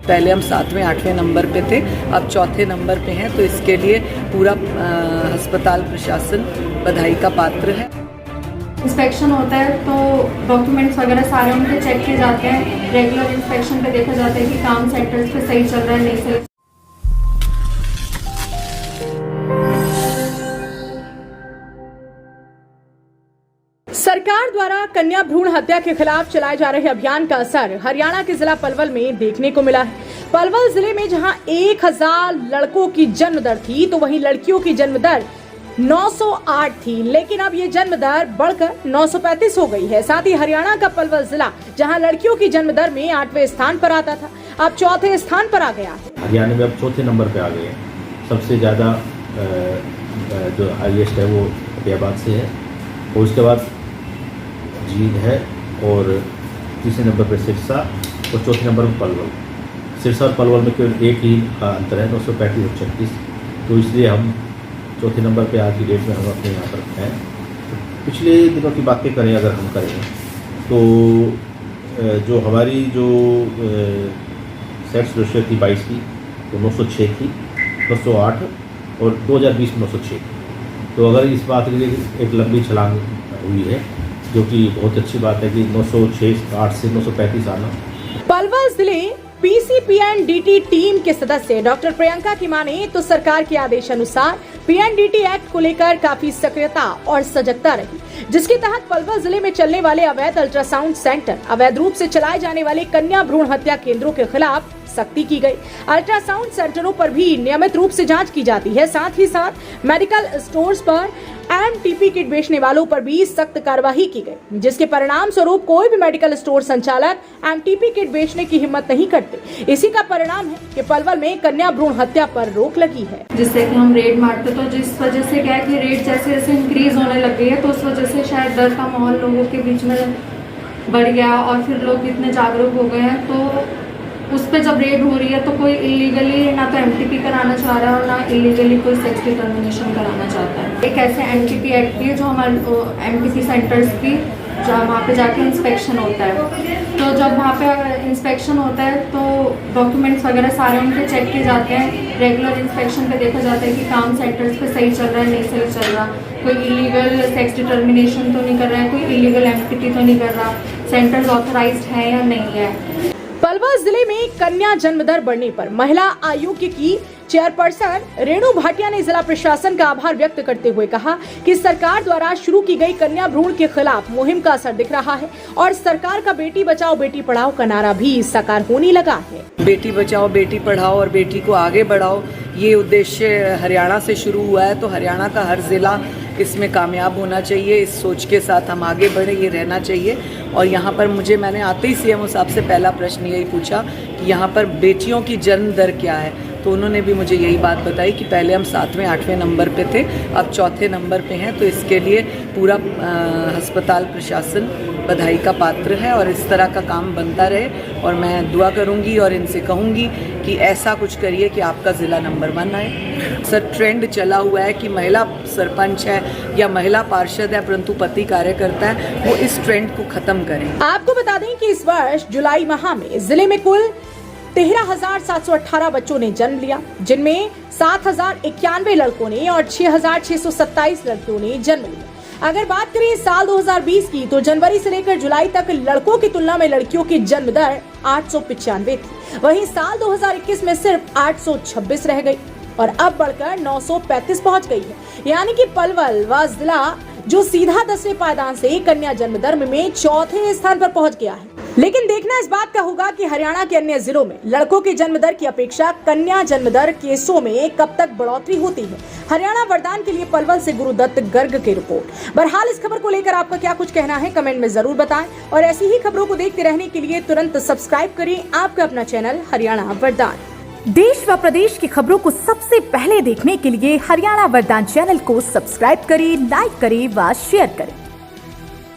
पहले हम 7वें 8वें नंबर पे थे, अब चौथे नंबर पे हैं, तो इसके लिए पूरा अस्पताल प्रशासन बधाई का पात्र है। इंस्पेक्शन होता है तो डॉक्यूमेंट्स वगैरह सारे उनके चेक किए जाते हैं। रेगुलर इंस्पेक्शन पे देखा जाता है कि काम सेंटर्स पे सही चल रहा है, नहीं सही। सरकार द्वारा कन्या भ्रूण हत्या के खिलाफ चलाए जा रहे अभियान का असर हरियाणा के जिला पलवल में देखने को मिला है। पलवल जिले में जहां 1000 लड़कों की जन्म दर थी, तो वहीं लड़कियों की जन्म दर 908 थी, लेकिन अब ये जन्म दर बढ़कर 935 हो गई है। साथ ही हरियाणा का पलवल जिला जहां लड़कियों की जन्म दर में 8वें स्थान पर आता था, अब चौथे स्थान पर आ गया है। हरियाणा में अब चौथे नंबर पे आ गए हैं। सबसे ज्यादा जो हाईएस्ट है वो फतेहाबाद से है, और उसके बाद जींद है, और तीसरे नंबर पर सिरसा, और चौथे नंबर पर पलवल। सिरसा और पलवल में केवल एक ही का अंतर है, 935 और 36, तो इसलिए हम चौथे नंबर पे आज की डेट में हम अपने यहाँ पर हैं। तो पिछले दिनों की बातें करें अगर हम करें तो जो हमारी जो सेक्स रेशियो थी 22 की, तो 906 थी, 908, और 2020 में 906। तो अगर इस बात के लिए एक लंबी छलांग हुई है, जो कि बहुत अच्छी बात है कि 906 से 935 आना। पलवल जिले PCPNDT टीम के सदस्य डॉक्टर प्रियंका की माने तो सरकार के आदेश अनुसार PNDT एक्ट को लेकर काफी सक्रियता और सजगता रही, जिसके तहत पलवल जिले में चलने वाले अवैध अल्ट्रासाउंड सेंटर, अवैध रूप से चलाए जाने वाले कन्या भ्रूण हत्या केंद्रों के खिलाफ सख्ती की गई। अल्ट्रासाउंड सेंटरों पर भी नियमित रूप से जांच की जाती है। साथ ही साथ मेडिकल स्टोर्स पर MTP किट बेचने वालों पर भी सख्त कार्रवाई की गई, जिसके परिणाम स्वरूप कोई भी मेडिकल स्टोर संचालक MTP किट बेचने की हिम्मत नहीं करते। इसी का परिणाम है कि पलवल में कन्या भ्रूण हत्या पर रोक लगी है, जिससे कि हम रेड मारते, तो जिस वजह से क्या है कि रेट जैसे जैसे इंक्रीज होने लग गई है, तो उस वजह से शायद डर का माहौल लोगों के बीच में बढ़ गया, और फिर लोग इतने जागरूक हो गए हैं। तो उस पर जब रेड हो रही है तो कोई इलीगली ना तो MTP कराना चाह रहा है, और ना इलीगली कोई सेक्स डिटर्मिनेशन कराना चाहता है। एक ऐसे MTP एक्ट भी है जो हमारे MTP सेंटर्स की, जहाँ वहाँ पे जाके इंस्पेक्शन होता है। तो जब वहाँ पे इंस्पेक्शन होता है तो डॉक्यूमेंट्स वगैरह सारे उनके चेक किए जाते हैं। रेगुलर इंस्पेक्शन पे देखा जाता है कि काम सेंटर्स पे सही चल रहा है, नहीं सही चल रहा, कोई इलीगल सेक्स डिटर्मिनेशन तो नहीं कर रहा है, कोई इलीगल MTP तो नहीं कर रहा, सेंटर्स ऑथराइज्ड है या नहीं है। पलवल जिले में कन्या जन्म दर बढ़ने पर महिला आयोग की चेयरपर्सन रेणु भाटिया ने जिला प्रशासन का आभार व्यक्त करते हुए कहा कि सरकार द्वारा शुरू की गई कन्या भ्रूण के खिलाफ मुहिम का असर दिख रहा है, और सरकार का बेटी बचाओ बेटी पढ़ाओ का नारा भी साकार होने लगा है। बेटी बचाओ बेटी पढ़ाओ और बेटी को आगे बढ़ाओ, ये उद्देश्य हरियाणा से शुरू हुआ है, तो हरियाणा का हर जिला इसमें कामयाब होना चाहिए। इस सोच के साथ हम आगे बढ़े, ये रहना चाहिए। और यहाँ पर मैंने आते ही CMO साहब से पहला प्रश्न यही पूछा कि यहाँ पर बेटियों की जन्म दर क्या है, तो उन्होंने भी मुझे यही बात बताई कि पहले हम 7वें 8वें नंबर पे थे, अब चौथे नंबर पे हैं, तो इसके लिए पूरा अस्पताल प्रशासन बधाई का पात्र है, और इस तरह का काम बनता रहे। और मैं दुआ करूंगी और इनसे कहूंगी कि ऐसा कुछ करिए कि आपका ज़िला नंबर 1 आए। सर, ट्रेंड चला हुआ है कि महिला सरपंच है या महिला पार्षद है परंतु पति कार्यकर्ता है, वो इस ट्रेंड को खत्म करें। आपको बता दें कि इस वर्ष जुलाई माह में जिले में कुल 13,718 बच्चों ने जन्म लिया, जिनमें 7,091 लड़कों ने और 6,627 लड़कियों ने जन्म लिया। अगर बात करें साल 2020 की, तो जनवरी से लेकर जुलाई तक लड़कों की तुलना में लड़कियों की जन्म दर 895 थी। वहीं साल 2021 में सिर्फ 826 रह गई, और अब बढ़कर 935 पहुंच गई है। यानी कि पलवल व जिला जो सीधा 10वें पायदान से कन्या जन्म दर में चौथे स्थान पर पहुंच गया है। लेकिन देखना इस बात का होगा कि हरियाणा के अन्य जिलों में लड़कों की जन्म दर की अपेक्षा कन्या जन्म दर केसों में कब तक बढ़ोतरी होती है। हरियाणा वरदान के लिए पलवल से गुरुदत्त गर्ग की रिपोर्ट। बहरहाल इस खबर को लेकर आपका क्या कुछ कहना है, कमेंट में जरूर बताएं, और ऐसी ही खबरों को देखते रहने के लिए तुरंत सब्सक्राइब करें आपका अपना चैनल हरियाणा वरदान। देश व प्रदेश की खबरों को सबसे पहले देखने के लिए हरियाणा वरदान चैनल को सब्सक्राइब करें, लाइक करें व शेयर करें।